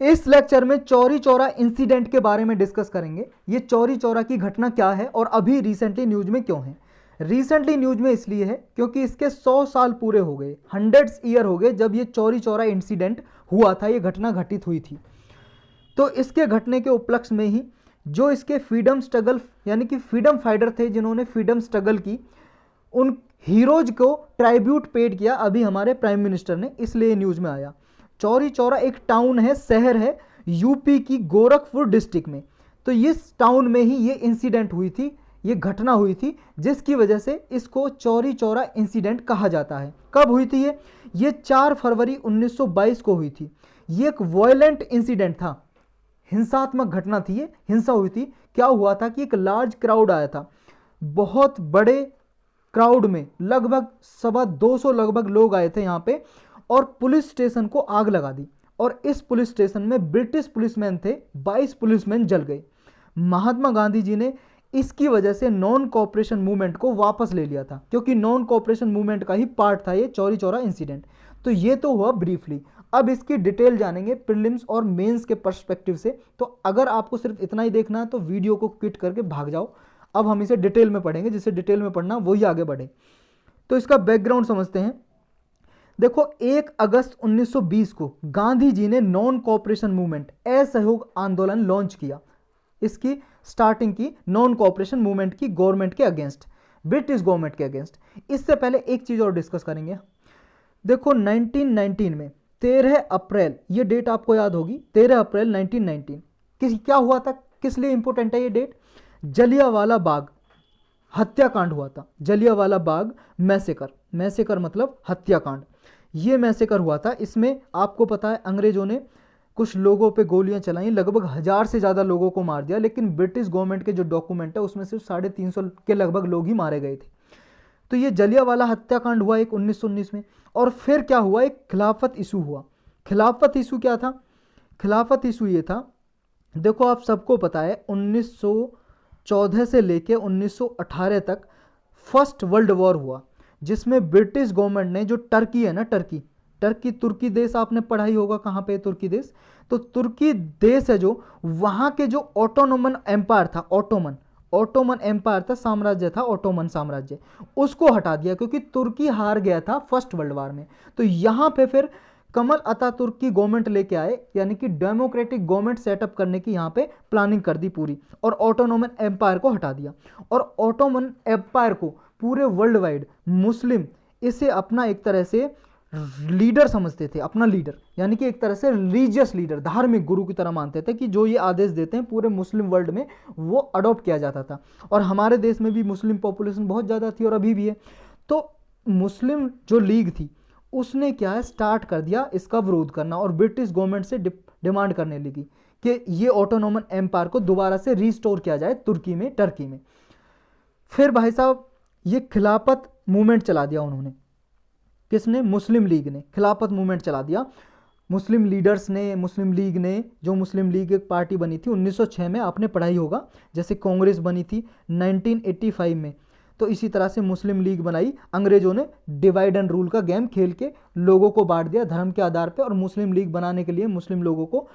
इस लेक्चर में चौरी चौरा इंसिडेंट के बारे में डिस्कस करेंगे। ये चौरी चौरा की घटना क्या है और अभी रिसेंटली न्यूज में क्यों है। रिसेंटली न्यूज में इसलिए है क्योंकि इसके 100 साल पूरे हो गए, 100 ईयर हो गए जब ये चौरी चौरा इंसिडेंट हुआ था, ये घटना घटित हुई थी। तो इसके घटने के उपलक्ष्य में ही जो इसके फ्रीडम स्ट्रगल यानी कि फ्रीडम फाइटर थे जिन्होंने फ्रीडम स्ट्रगल की, उन हीरोज को ट्राइब्यूट पेड किया अभी हमारे प्राइम मिनिस्टर ने, इसलिए न्यूज में आया। चौरी चौरा एक टाउन है, शहर है यूपी की गोरखपुर डिस्ट्रिक्ट में। तो इस टाउन में ही ये इंसिडेंट हुई थी, ये घटना हुई थी, जिसकी वजह से इसको चौरी चौरा इंसिडेंट कहा जाता है। कब हुई थी ये 4 फरवरी 1922 को हुई थी। ये एक वॉयलेंट इंसिडेंट था, हिंसात्मक घटना थी, ये हिंसा हुई थी। क्या हुआ था कि एक लार्ज क्राउड आया था, बहुत बड़े क्राउड में लगभग 225 लगभग लोग आए थे यहाँ पे, और पुलिस स्टेशन को आग लगा दी। और इस पुलिस स्टेशन में ब्रिटिश पुलिसमैन थे, 22 पुलिसमैन जल गए। महात्मा गांधी जी ने इसकी वजह से नॉन कोऑपरेशन मूवमेंट को वापस ले लिया था, क्योंकि नॉन कोऑपरेशन मूवमेंट का ही पार्ट था ये चौरी चौरा इंसिडेंट। तो ये तो हुआ ब्रीफली। अब इसकी डिटेल जानेंगे प्रीलिम्स और मेंस के पर्सपेक्टिव से। तो अगर आपको सिर्फ इतना ही देखना है तो वीडियो को क्विट करके भाग जाओ। अब हम इसे डिटेल में पढ़ेंगे, जिसे डिटेल में पढ़ना वही आगे बढ़े। तो इसका बैकग्राउंड समझते हैं। देखो, 1 अगस्त 1920 को गांधी जी ने नॉन कोऑपरेशन मूवमेंट, असहयोग आंदोलन लॉन्च किया। इसकी स्टार्टिंग की नॉन कोऑपरेशन मूवमेंट की, गवर्नमेंट के अगेंस्ट, ब्रिटिश गवर्नमेंट के अगेंस्ट। इससे पहले एक चीज और डिस्कस करेंगे। देखो 1919 में 13 अप्रैल, ये डेट आपको याद होगी, 13 अप्रैल 1919 क्या हुआ था, किस लिए इंपॉर्टेंट है ये डेट? जलियांवाला बाग हत्याकांड हुआ था। जलियांवाला बाग मैसेकर मतलब हत्याकांड। ये मैसेकर हुआ था। इसमें आपको पता है अंग्रेजों ने कुछ लोगों पे गोलियां चलाई, लगभग 1000 से ज़्यादा लोगों को मार दिया, लेकिन ब्रिटिश गवर्नमेंट के जो डॉक्यूमेंट है उसमें सिर्फ 350 के लगभग लोग ही मारे गए थे। तो ये जलियांवाला हत्याकांड हुआ एक 1919 में। और फिर क्या हुआ, एक खिलाफत इशू हुआ। खिलाफत इशू क्या था? खिलाफत इशू ये था, देखो आप सबको पता है 1914 से लेके 1918 तक फर्स्ट वर्ल्ड वॉर हुआ, जिसमें ब्रिटिश गवर्नमेंट ने जो टर्की है ना, तुर्की देश आपने पढ़ाई होगा कहाँ पे तुर्की देश। तो तुर्की देश है जो, वहाँ के जो ऑटोनोमन एम्पायर था, ऑटोमन एम्पायर था, साम्राज्य था, ऑटोमन साम्राज्य, उसको हटा दिया क्योंकि तुर्की हार गया था फर्स्ट वर्ल्ड वॉर में। तो यहाँ पे फिर कमल अतातुर्क की गवर्नमेंट लेके आए, यानी कि डेमोक्रेटिक गवर्नमेंट सेटअप करने की यहाँ पे प्लानिंग कर दी पूरी, और ऑटोनोमन एम्पायर को हटा दिया। और ऑटोमन एम्पायर को पूरे वर्ल्ड वाइड मुस्लिम इसे अपना एक तरह से लीडर समझते थे, अपना लीडर, यानी कि एक तरह से रिलीजियस लीडर, धार्मिक गुरु की तरह मानते थे कि जो ये आदेश देते हैं पूरे मुस्लिम वर्ल्ड में वो अडॉप्ट किया जाता था। और हमारे देश में भी मुस्लिम पॉपुलेशन बहुत ज़्यादा थी और अभी भी है। तो मुस्लिम जो लीग थी उसने क्या है, स्टार्ट कर दिया इसका विरोध करना, और ब्रिटिश गवर्नमेंट से डिमांड करने लगी कि ये ऑटोनोमन एम्पायर को दोबारा से रिस्टोर किया जाए टर्की में। फिर भाई साहब ये खिलाफत मूवमेंट चला दिया उन्होंने। किसने? मुस्लिम लीग ने खिलाफत मूवमेंट चला दिया। मुस्लिम लीडर्स ने, मुस्लिम लीग ने, जो मुस्लिम लीग एक पार्टी बनी थी 1906 में, आपने पढ़ाई होगा, जैसे कांग्रेस बनी थी 1985 में। तो इसी तरह से मुस्लिम लीग बनाई। अंग्रेजों ने डिवाइड एंड रूल का गेम खेल के लोगों को बांट दिया धर्म के आधार पे, और मुस्लिम लीग बनाने के लिए मुस्लिम लोगों को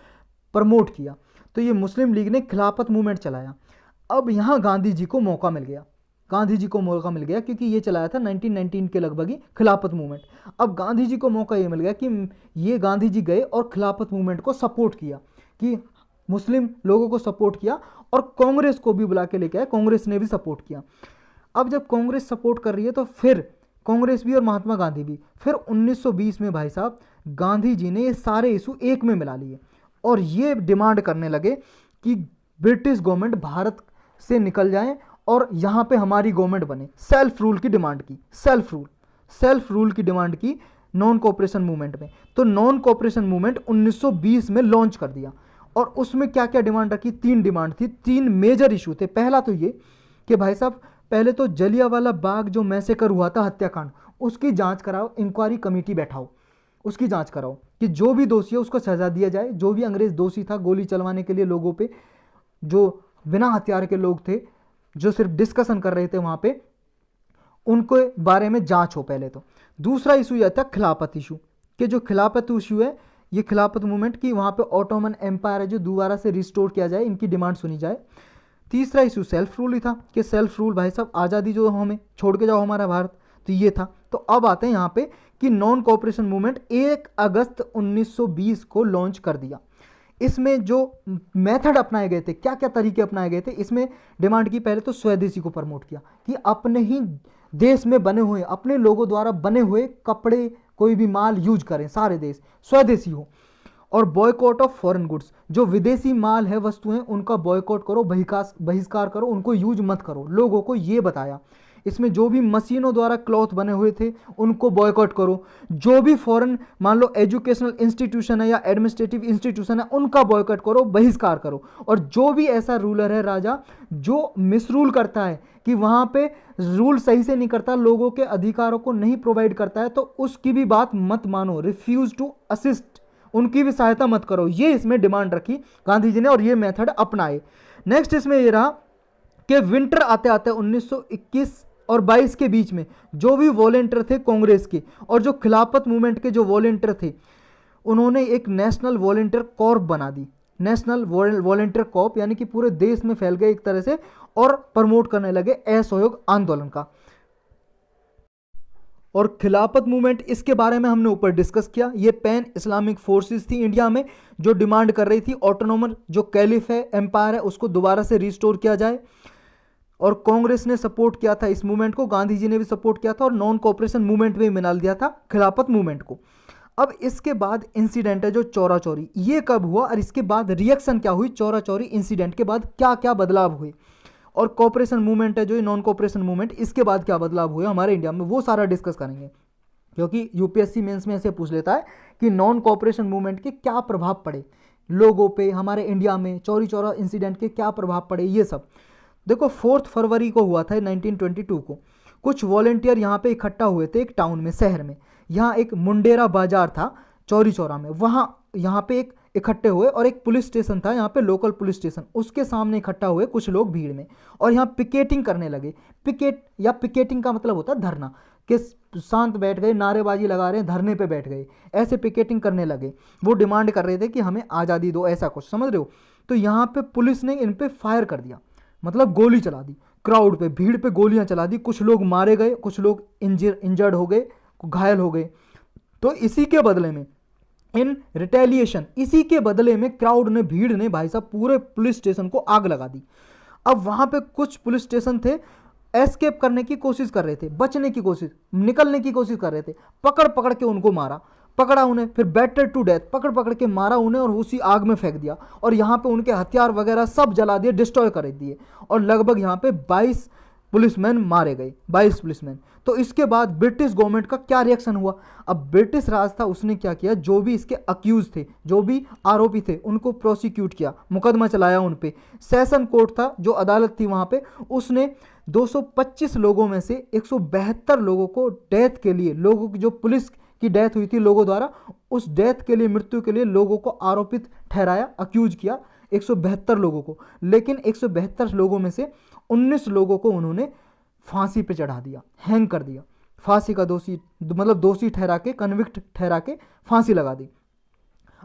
प्रमोट किया। तो ये मुस्लिम लीग ने खिलाफत मूवमेंट चलाया। अब यहाँ गांधी जी को मौका मिल गया, क्योंकि ये चलाया था 1919 के लगभग ही खिलाफत मूवमेंट। अब गांधी जी को मौका ये मिल गया कि ये गांधी जी गए और खिलाफत मूवमेंट को सपोर्ट किया, कि मुस्लिम लोगों को सपोर्ट किया, और कांग्रेस को भी बुला के लेके आए, कांग्रेस ने भी सपोर्ट किया। अब जब कांग्रेस सपोर्ट कर रही है तो फिर कांग्रेस भी और महात्मा गांधी भी, फिर 1920 में भाई साहब गांधी जी ने ये सारे इशू एक में मिला लिए, और ये डिमांड करने लगे कि ब्रिटिश गवर्नमेंट भारत से निकल जाए और यहाँ पे हमारी गवर्नमेंट बने। सेल्फ रूल की डिमांड की नॉन कोऑपरेशन मूवमेंट में। तो नॉन कोऑपरेशन मूवमेंट 1920 में लॉन्च कर दिया, और उसमें क्या क्या डिमांड रखी? 3 डिमांड थी, 3 मेजर इशू थे। पहला तो ये कि भाई साहब पहले तो जलियांवाला बाग जो मैसेकर हुआ था, हत्याकांड, उसकी जांच कराओ, इंक्वायरी कमेटी बैठाओ, उसकी जांच कराओ कि जो भी दोषी है उसको सजा दिया जाए। जो भी अंग्रेज दोषी था गोली चलवाने के लिए लोगों पे, जो बिना हथियार के लोग थे, जो सिर्फ डिस्कशन कर रहे थे वहां पे, उनके बारे में जांच हो पहले तो। दूसरा इशू यह था खिलाफत इशू, कि जो खिलाफत इशू है ये खिलाफत मूवमेंट की वहाँ पे ऑटोमन एम्पायर है जो दोबारा से रिस्टोर किया जाए, इनकी डिमांड सुनी जाए। तीसरा इशू सेल्फ रूल ही था कि सेल्फ रूल भाई साहब आज़ादी जो हमें छोड़ के जाओ हमारा भारत, तो ये था। तो अब आते हैं यहाँ पे कि नॉन कोऑपरेशन मूवमेंट 1 अगस्त 1920 को लॉन्च कर दिया। इसमें जो मेथड अपनाए गए थे, क्या क्या तरीके अपनाए गए थे, इसमें डिमांड की पहले तो स्वदेशी को प्रमोट किया कि अपने ही देश में बने हुए, अपने लोगों द्वारा बने हुए कपड़े, कोई भी माल यूज करें, सारे देश स्वदेशी हो। और बॉयकॉट ऑफ फॉरेन गुड्स, जो विदेशी माल है, वस्तुएं, उनका बॉयकॉट करो, बहिष्कार करो, उनको यूज मत करो, लोगों को ये बताया। इसमें जो भी मशीनों द्वारा क्लॉथ बने हुए थे उनको बॉयकॉट करो, जो भी फॉरेन मान लो एजुकेशनल इंस्टीट्यूशन है या एडमिनिस्ट्रेटिव इंस्टीट्यूशन है उनका बॉयकॉट करो, बहिष्कार करो। और जो भी ऐसा रूलर है, राजा, जो मिसरूल करता है, कि वहाँ पे रूल सही से नहीं करता, लोगों के अधिकारों को नहीं प्रोवाइड करता है, तो उसकी भी बात मत मानो, रिफ्यूज टू असिस्ट, उनकी भी सहायता मत करो। ये इसमें डिमांड रखी गांधी जी ने और ये मेथड अपनाए। नेक्स्ट इसमें ये रहा कि विंटर आते आते 1921 और 22 के बीच में जो भी वॉलेंटियर थे कांग्रेस के और जो खिलाफत मूवमेंट के जो वॉलेंटियर थे, उन्होंने एक नेशनल वॉलेंटियर कॉर्प बना दी। नेशनल वॉलेंटियर कॉर्प यानी कि पूरे देश में फैल गए एक तरह से और प्रमोट करने लगे असहयोग आंदोलन का। और खिलाफत मूवमेंट, इसके बारे में हमने ऊपर डिस्कस किया। ये पैन इस्लामिक फोर्सेस थी इंडिया में जो डिमांड कर रही थी ऑटोनोमस जो कैलिफ है, एम्पायर है, उसको दोबारा से रिस्टोर किया जाए। और कांग्रेस ने सपोर्ट किया था इस मूवमेंट को, गांधी जी ने भी सपोर्ट किया था और नॉन कोऑपरेशन मूवमेंट में मिला दिया था खिलाफत मूवमेंट को। अब इसके बाद इंसिडेंट है जो चौरा चौरी, ये कब हुआ और इसके बाद रिएक्शन क्या हुई, चौरा चौरी इंसिडेंट के बाद क्या क्या बदलाव हुए, और कोऑपरेशन मूवमेंट है जो नॉन कोऑपरेशन मूवमेंट, इसके बाद क्या बदलाव हुए हमारे इंडिया में, वो सारा डिस्कस करेंगे। क्योंकि यूपीएससी मेंस में ऐसे पूछ लेता है कि नॉन कोऑपरेशन मूवमेंट के क्या प्रभाव पड़े लोगों पे, हमारे इंडिया में चौरी चौरा इंसिडेंट के क्या प्रभाव पड़े, ये सब देखो। 4 फरवरी को हुआ था 1922 को। कुछ वॉलेंटियर यहाँ पे इकट्ठा हुए थे एक टाउन में, शहर में। यहाँ एक मुंडेरा बाजार था चौरी चौरा में, वहाँ यहाँ पे एक इकट्ठे हुए और एक पुलिस स्टेशन था यहाँ पे, लोकल पुलिस स्टेशन, उसके सामने इकट्ठा हुए कुछ लोग भीड़ में और यहाँ पिकेटिंग करने लगे। पिकेटिंग का मतलब होता है धरना, कि शांत बैठ गए, नारेबाजी लगा रहे हैं, धरने पे बैठ गए, ऐसे पिकेटिंग करने लगे। वो डिमांड कर रहे थे कि हमें आज़ादी दो, ऐसा कुछ, समझ रहे हो। तो यहाँ पे पुलिस ने इन पे फायर कर दिया, मतलब गोली चला दी, क्राउड पे, भीड़ पे गोलियां चला दी। कुछ लोग मारे गए, कुछ लोग इंजर्ड हो गए, घायल हो गए। तो इसी के बदले में, इन रिटेलिएशन, इसी के बदले में क्राउड ने, भीड़ ने भाई साहब पूरे पुलिस स्टेशन को आग लगा दी। अब वहां पे कुछ पुलिस स्टेशन थे, एस्केप करने की कोशिश कर रहे थे, बचने की कोशिश, निकलने की कोशिश कर रहे थे, पकड़ पकड़ के उनको मारा, पकड़ा उन्हें, फिर बैटर टू डेथ, पकड़ पकड़ के मारा उन्हें और उसी आग में फेंक दिया। और यहाँ पे उनके हथियार वगैरह सब जला दिए, डिस्ट्रॉय कर दिए। और लगभग यहाँ पे 22 पुलिसमैन मारे गए, 22 पुलिसमैन। तो इसके बाद ब्रिटिश गवर्नमेंट का क्या रिएक्शन हुआ। अब ब्रिटिश राज था, उसने क्या किया, जो भी इसके अक्यूज थे, जो भी आरोपी थे, उनको प्रोसिक्यूट किया, मुकदमा चलाया उन पे। सेशन कोर्ट था, जो अदालत थी वहाँ पे, उसने 225 लोगों में से 172 लोगों को डेथ के लिए, लोगों की जो पुलिस की डेथ हुई थी लोगों द्वारा, उस डेथ के लिए, मृत्यु के लिए लोगों को आरोपित ठहराया, अक्यूज किया 172 लोगों को। लेकिन 172 लोगों में से 19 लोगों को उन्होंने फांसी पे चढ़ा दिया, हैंग कर दिया, फांसी का दोषी, मतलब दोषी ठहरा के, कन्विक्ट ठहरा के फांसी लगा दी।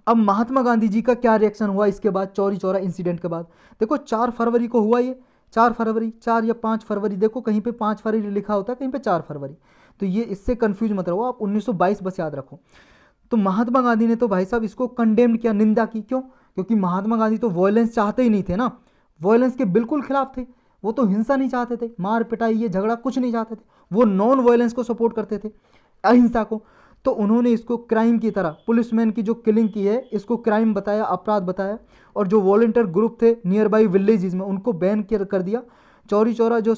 अब महात्मा गांधी जी का क्या रिएक्शन हुआ इसके बाद, चौरी चौरा इंसिडेंट के बाद। देखो 4 फरवरी को हुआ ये, 4 फरवरी, 4 या 5 फरवरी, देखो कहीं पे 5 फरवरी लिखा होता है, कहीं पे 4 फरवरी, तो ये इससे कंफ्यूज मत रहो आप, 1922 बस याद रखो। तो महात्मा गांधी ने तो भाई साहब इसको कंडेम्ड किया, निंदा की। क्यों? क्योंकि महात्मा गांधी तो वॉयलेंस चाहते ही नहीं थे ना, वॉयलेंस के बिल्कुल खिलाफ थे। वो तो हिंसा नहीं चाहते थे, मार पिटाई, ये झगड़ा कुछ नहीं चाहते थे, वो नॉन वॉयलेंस को सपोर्ट करते थे, अहिंसा को। तो उन्होंने इसको क्राइम की तरह, पुलिसमैन की जो किलिंग की है, इसको क्राइम बताया, अपराध बताया। और जो वॉलंटियर ग्रुप थे नियर बाई विलेजेस में, उनको बैन कर दिया। चौरी चौरा जो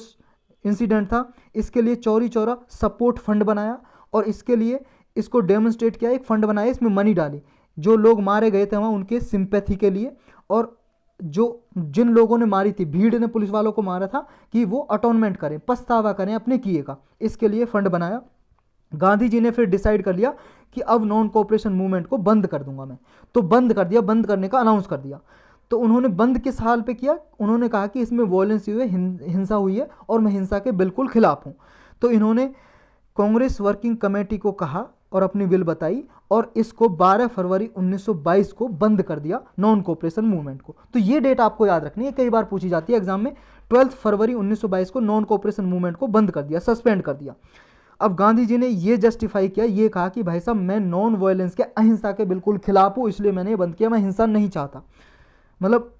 इंसिडेंट था, इसके लिए चौरी चौरा सपोर्ट फंड बनाया और इसके लिए इसको डेमोन्स्ट्रेट किया, एक फंड बनाया, इसमें मनी डाली, जो लोग मारे गए थे वहाँ उनके सिंपैथी के लिए, और जो जिन लोगों ने मारी थी, भीड़ ने पुलिस वालों को मारा था, कि वो अटोनमेंट करें, पछतावा करें अपने किए का, इसके लिए फंड बनाया। गांधी जी ने फिर डिसाइड कर लिया कि अब नॉन कोऑपरेशन मूवमेंट को बंद कर दूंगा मैं, तो बंद कर दिया, बंद करने का अनाउंस कर दिया। तो उन्होंने बंद किस हाल पे किया, उन्होंने कहा कि इसमें वॉयलेंस हुई है, हिंसा हुई है और मैं हिंसा के बिल्कुल खिलाफ हूँ। तो इन्होंने कांग्रेस वर्किंग कमेटी को कहा और अपनी विल बताई और इसको 12 फरवरी 1922 को बंद कर दिया नॉन कोऑपरेशन मूवमेंट को। तो ये डेट आपको याद रखनी है, कई बार पूछी जाती है एग्जाम में। 12 फरवरी 1922 को नॉन कोऑपरेशन मूवमेंट को बंद कर दिया, सस्पेंड कर दिया। अब गांधी जी ने ये जस्टिफाई किया, ये कहा कि भाई साहब मैं नॉन वायलेंस के, अहिंसा के बिल्कुल खिलाफ हूँ, इसलिए मैंने ये बंद किया, मैं हिंसा नहीं चाहता। मतलब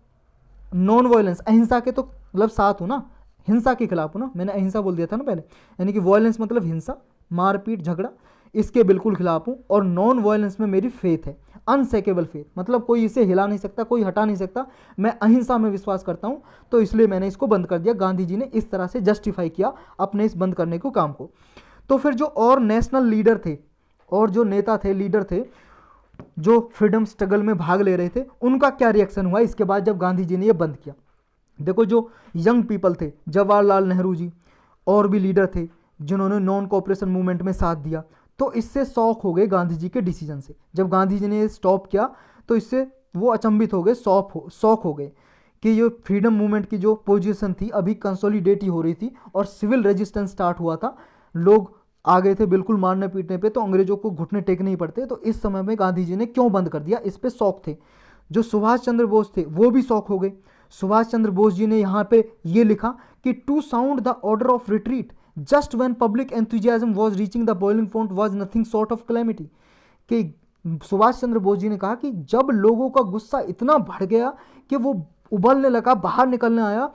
नॉन वायलेंस, अहिंसा के तो मतलब साथ हूँ ना, हिंसा के खिलाफ हूँ ना, मैंने अहिंसा बोल दिया था ना पहले, यानी कि वायलेंस मतलब हिंसा, मारपीट, झगड़ा, इसके बिल्कुल खिलाफ हूँ। और नॉन वायलेंस में मेरी फेथ है, अनसेकेबल फेथ, मतलब कोई इसे हिला नहीं सकता, कोई हटा नहीं सकता, मैं अहिंसा में विश्वास करता हूँ, तो इसलिए मैंने इसको बंद कर दिया। गांधी जी ने इस तरह से जस्टिफाई किया अपने इस बंद करने को काम को। तो फिर जो और नेशनल लीडर थे और जो नेता थे, लीडर थे, जो फ्रीडम स्ट्रगल में भाग ले रहे थे, उनका क्या रिएक्शन हुआ इसके बाद जब गांधी जी ने ये बंद किया। देखो जो यंग पीपल थे, जवाहरलाल नेहरू जी और भी लीडर थे जिन्होंने नॉन कोऑपरेशन मूवमेंट में साथ दिया, तो इससे शॉक हो गए गांधी जी के डिसीजन से। जब गांधी जी ने ये स्टॉप किया तो इससे वो अचंभित हो गए, शॉक हो गए कि ये फ्रीडम मूवमेंट की जो पोजीशन थी अभी कंसोलिडेट ही हो रही थी और सिविल रेजिस्टेंस स्टार्ट हुआ था, लोग आ गए थे बिल्कुल मारने पीटने पे, तो अंग्रेजों को घुटने टेकने ही पड़ते। तो इस समय में गांधी जी ने क्यों बंद कर दिया, इस पे शौक थे। जो सुभाष चंद्र बोस थे वो भी शौक हो गए। सुभाष चंद्र बोस जी ने यहाँ पे ये लिखा कि to sound the order of retreat just when public enthusiasm was reaching the boiling point was nothing short of calamity. कि सुभाष चंद्र बोस जी ने कहा कि जब लोगों का गुस्सा इतना बढ़ गया कि वो उबलने लगा, बाहर निकलने आया,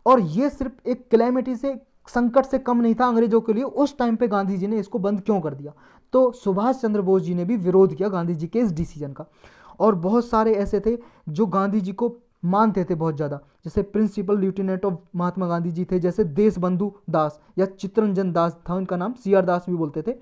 और ये सिर्फ एक कैलेमिटी से, संकट से कम नहीं था अंग्रेजों के लिए, उस टाइम पे गांधी जी ने इसको बंद क्यों कर दिया। तो सुभाष चंद्र बोस जी ने भी विरोध किया गांधी जी के इस डिसीजन का। और बहुत सारे ऐसे थे जो गांधी जी को मानते थे बहुत ज़्यादा, जैसे principal lieutenant of Mahatma Gandhi ji थे, जैसे देशबंधु दास या चित्तरंजन दास था उनका नाम, CR दास भी बोलते थे,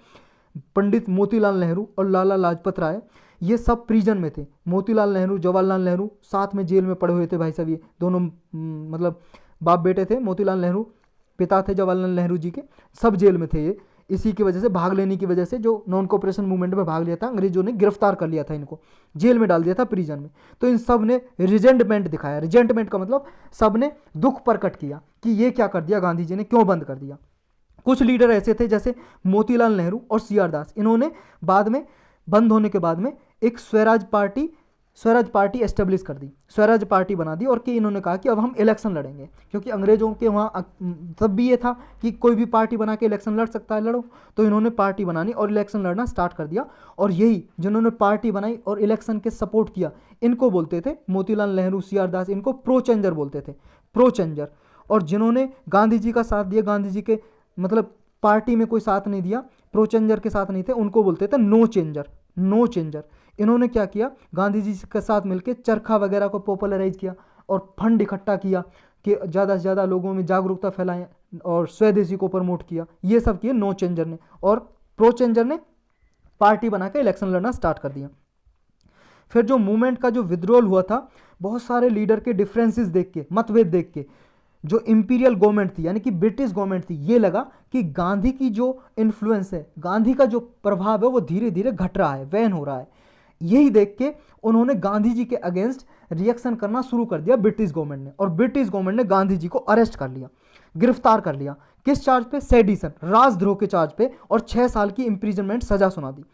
पंडित मोतीलाल नेहरू और लाला लाजपत राय, ये सब प्रिजन में थे। मोतीलाल नेहरू, जवाहरलाल नेहरू साथ में जेल में पड़े हुए थे भाई साहब, ये दोनों मतलब बाप बेटे थे। मोतीलाल नेहरू पिता थे जवाहरलाल नेहरू जी के, सब जेल में थे ये। इसी की वजह से, भाग लेने की वजह से, जो नॉन कोऑपरेशन मूवमेंट में भाग लिया था, अंग्रेजों ने गिरफ्तार कर लिया था इनको, जेल में डाल दिया था प्रिजन में। तो इन सब ने रिजेंटमेंट दिखाया। रिजेंटमेंट का मतलब सब ने दुख प्रकट किया कि ये क्या कर दिया गांधी जी ने, क्यों बंद कर दिया। कुछ लीडर ऐसे थे जैसे मोतीलाल नेहरू और CR दास, इन्होंने बाद में, बंद होने के बाद में, एक स्वराज पार्टी एस्टेब्लिश कर दी, स्वराज पार्टी बना दी, और कि इन्होंने कहा कि अब हम इलेक्शन लड़ेंगे, क्योंकि अंग्रेजों के वहाँ तब भी ये था कि कोई भी पार्टी बना के इलेक्शन लड़ सकता है, लड़ो। तो इन्होंने पार्टी बनानी और इलेक्शन लड़ना स्टार्ट कर दिया। और यही जिन्होंने पार्टी बनाई और इलेक्शन के सपोर्ट किया, इनको बोलते थे, मोतीलाल नेहरू, CR दास, इनको प्रो चेंजर बोलते थे, प्रो चेंजर। और जिन्होंने गांधी जी का साथ दिया, गांधी जी के मतलब पार्टी में कोई साथ नहीं दिया, प्रो चेंजर के साथ नहीं थे, उनको बोलते थे नो चेंजर, नो चेंजर। इन्होंने क्या किया, गांधी जी के साथ मिलकर चरखा वगैरह को पॉपुलराइज किया और फंड इकट्ठा किया कि ज़्यादा से ज़्यादा लोगों में जागरूकता फैलाएं और स्वदेशी को प्रमोट किया। ये सब किए नो चेंजर ने, और प्रो चेंजर ने पार्टी बनाकर इलेक्शन लड़ना स्टार्ट कर दिया। फिर जो मूवमेंट का जो विद्रोह हुआ था, बहुत सारे लीडर के डिफरेंसेस देख के, मतभेद देख के, जो इंपीरियल गवर्नमेंट थी यानी कि ब्रिटिश गवर्नमेंट थी, ये लगा कि गांधी की जो इन्फ्लुएंस है, गांधी का जो प्रभाव है, वो धीरे धीरे घट रहा है, वैन हो रहा है। यही देख के उन्होंने गांधी जी के अगेंस्ट रिएक्शन करना शुरू कर दिया ब्रिटिश गवर्नमेंट ने, और ब्रिटिश गवर्नमेंट ने गांधी जी को अरेस्ट कर लिया, गिरफ्तार कर लिया। किस चार्ज पे? सेडिशन, राजद्रोह के चार्ज पे, और 6 साल की इंप्रिजनमेंट सजा सुना दी,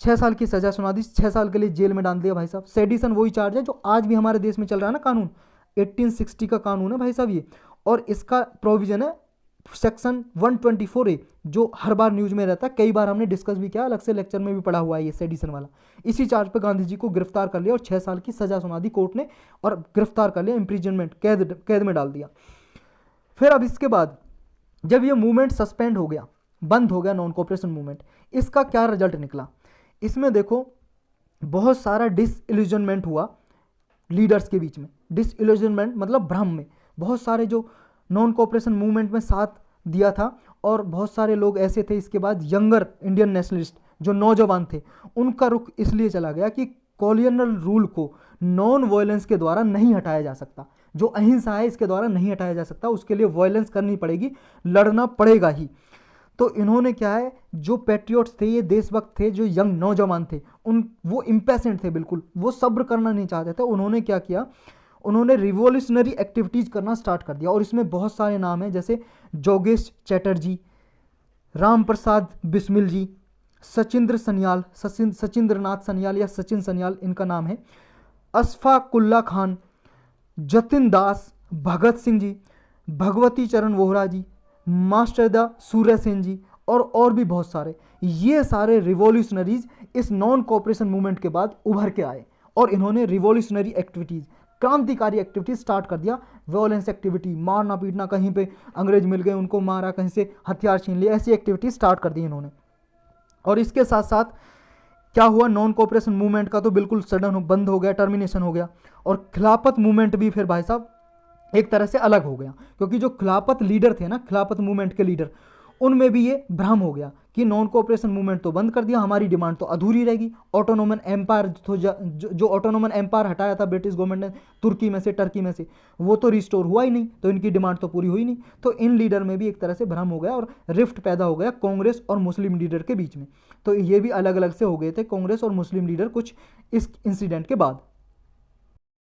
6 साल की सजा सुना दी, 6 साल के लिए जेल में डाल दिया भाई साहब। सेडिशन वही चार्ज है जो आज भी हमारे देश में चल रहा है ना, कानून 1860 का कानून है भाई साहब ये, और इसका प्रोविजन है सेक्शन 124A, जो हर बार न्यूज में रहता है, कई बार हमने डिस्कस भी किया, अलग से लेक्चर में भी पढ़ा हुआ है ये सेडिशन वाला। इसी चार्ज पे गांधी जी को गिरफ्तार कर लिया और 6 साल की सजा सुना दी कोर्ट ने, और गिरफ्तार कर लिया, इंप्रिजनमेंट, कैद में डाल दिया। फिर अब इसके बाद जब ये मूवमेंट सस्पेंड हो गया, बंद हो गया नॉन कोऑपरेशन मूवमेंट, इसका क्या रिजल्ट निकला? इसमें देखो बहुत सारा डिसइल्यूजनमेंट हुआ लीडर्स के बीच में। डिसइल्यूजनमेंट मतलब भ्रम में, बहुत सारे जो नॉन कोऑपरेशन मूवमेंट में साथ दिया था, और बहुत सारे लोग ऐसे थे इसके बाद, यंगर इंडियन नेशनलिस्ट जो नौजवान थे, उनका रुख इसलिए चला गया कि कॉलोनियल रूल को नॉन वायलेंस के द्वारा नहीं हटाया जा सकता, जो अहिंसा है इसके द्वारा नहीं हटाया जा सकता, उसके लिए वायलेंस करनी पड़ेगी, लड़ना पड़ेगा ही। तो इन्होंने क्या है, जो पैट्रियट्स थे, ये देशभक्त थे, जो यंग नौजवान थे, वो इम्पेशेंट थे बिल्कुल, वो सब्र करना नहीं चाहते थे। उन्होंने क्या किया, उन्होंने रिवोल्यूशनरी एक्टिविटीज़ करना स्टार्ट कर दिया, और इसमें बहुत सारे नाम हैं, जैसे जोगेश चैटर्जी, राम प्रसाद बिस्मिल जी, सचिंद्र सन्याल, सचिंद्रनाथ सन्याल या सचिन सन्याल इनका नाम है, अशफाकुल्ला खान, जतिन दास, भगत सिंह जी, भगवती चरण वोहरा जी, मास्टरदा सूर्य सेन जी और भी बहुत सारे। ये सारे रिवॉल्यूशनरीज इस नॉन कोऑपरेशन मूवमेंट के बाद उभर के आए और इन्होंने रिवॉल्यूशनरी एक्टिविटीज़, क्रांतिकारी एक्टिविटीज स्टार्ट कर दिया। वॉयलेंस एक्टिविटी, मारना पीटना, कहीं पे अंग्रेज मिल गए उनको मारा, कहीं से हथियार छीन लिए, ऐसी एक्टिविटीज स्टार्ट कर दी इन्होंने। और इसके साथ साथ क्या हुआ, नॉन कोऑपरेशन मूवमेंट का तो बिल्कुल सडन बंद हो गया, टर्मिनेशन हो गया। और खिलाफत मूवमेंट भी फिर भाई साहब एक तरह से अलग हो गया, क्योंकि जो खिलाफत लीडर थे ना, खिलाफत मूवमेंट के लीडर, उनमें भी ये भ्रम हो गया कि नॉन कोऑपरेशन मूवमेंट तो बंद कर दिया, हमारी डिमांड तो अधूरी रहेगी। ऑटोनोमन एम्पायर तो जो ऑटोनोमन एम्पायर हटाया था ब्रिटिश गवर्नमेंट ने तुर्की में से, टर्की में से, वो तो रिस्टोर हुआ ही नहीं, तो इनकी डिमांड तो पूरी हुई नहीं। तो इन लीडर में भी एक तरह से भ्रम हो गया और रिफ्ट पैदा हो गया कांग्रेस और मुस्लिम लीडर के बीच में। तो ये भी अलग अलग से हो गए थे कांग्रेस और मुस्लिम लीडर कुछ इस इंसिडेंट के बाद।